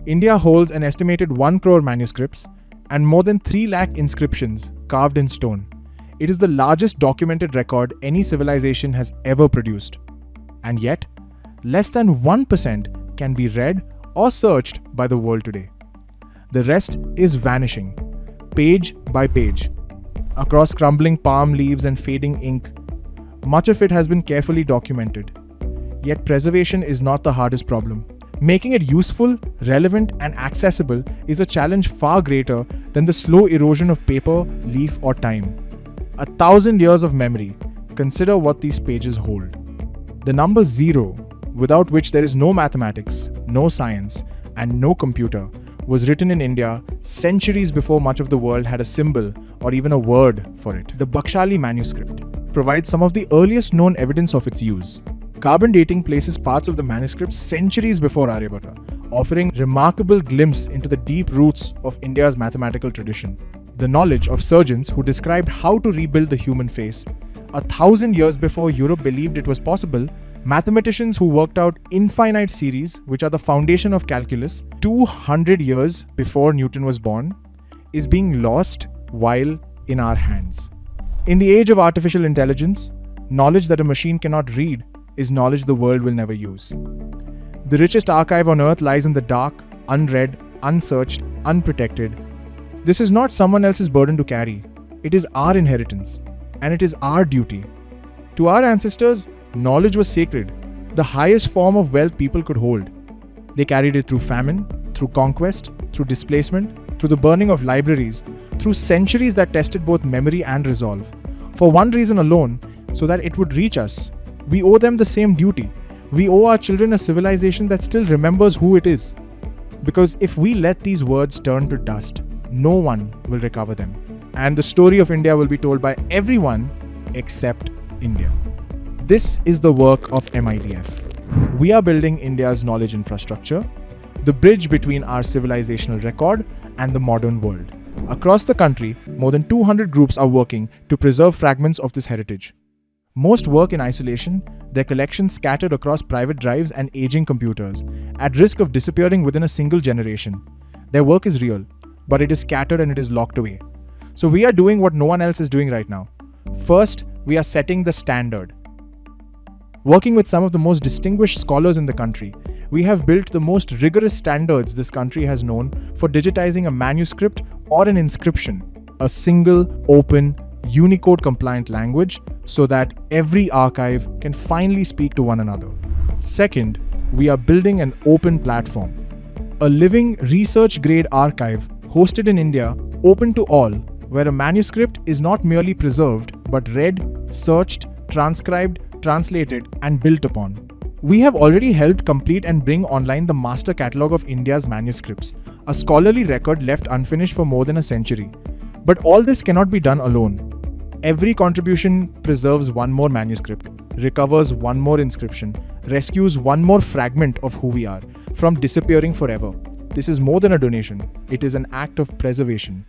India holds an estimated 1 crore manuscripts and more than 3 lakh inscriptions carved in stone. It is the largest documented record any civilization has ever produced. And yet, less than 1% can be read or searched by the world today. The rest is vanishing, page by page. Across crumbling palm leaves and fading ink, much of it has been carefully documented. Yet preservation is not the hardest problem. Making it useful, relevant, and accessible is a challenge far greater than the slow erosion of paper, leaf, or time. 1,000 years of memory. Consider what these pages hold. The number 0, without which there is no mathematics, no science, and no computer, was written in India centuries before much of the world had a symbol or even a word for it. The Bakshali manuscript provides some of the earliest known evidence of its use. Carbon dating places parts of the manuscript centuries before Aryabhata, offering remarkable glimpse into the deep roots of India's mathematical tradition. The knowledge of surgeons who described how to rebuild the human face 1,000 years before Europe believed it was possible, mathematicians who worked out infinite series, which are the foundation of calculus, 200 years before Newton was born, is being lost while in our hands. In the age of artificial intelligence, knowledge that a machine cannot read is knowledge the world will never use. The richest archive on earth lies in the dark, unread, unsearched, unprotected. This is not someone else's burden to carry. It is our inheritance, and it is our duty. To our ancestors, knowledge was sacred, the highest form of wealth people could hold. They carried it through famine, through conquest, through displacement, through the burning of libraries, through centuries that tested both memory and resolve. For one reason alone, so that it would reach us. We owe them the same duty. We owe our children a civilization that still remembers who it is. Because if we let these words turn to dust, no one will recover them. And the story of India will be told by everyone except India. This is the work of midf. We are building India's knowledge infrastructure, the bridge between our civilizational record and the modern world. Across the country, more than 200 groups are working to preserve fragments of this heritage. Most work in isolation, their collections scattered across private drives and aging computers, at risk of disappearing within a single generation. Their work is real, but it is scattered and it is locked away. So we are doing what no one else is doing right now. First, we are setting the standard. Working with some of the most distinguished scholars in the country, we have built the most rigorous standards this country has known for digitizing a manuscript or an inscription, a single, open, Unicode-compliant language so that every archive can finally speak to one another. Second, we are building an open platform, a living research-grade archive hosted in India, open to all, where a manuscript is not merely preserved but read, searched, transcribed, translated, and built upon. We have already helped complete and bring online the Master Catalogue of India's manuscripts, a scholarly record left unfinished for more than a century. But all this cannot be done alone. Every contribution preserves one more manuscript, recovers one more inscription, rescues one more fragment of who we are from disappearing forever. This is more than a donation, it is an act of preservation.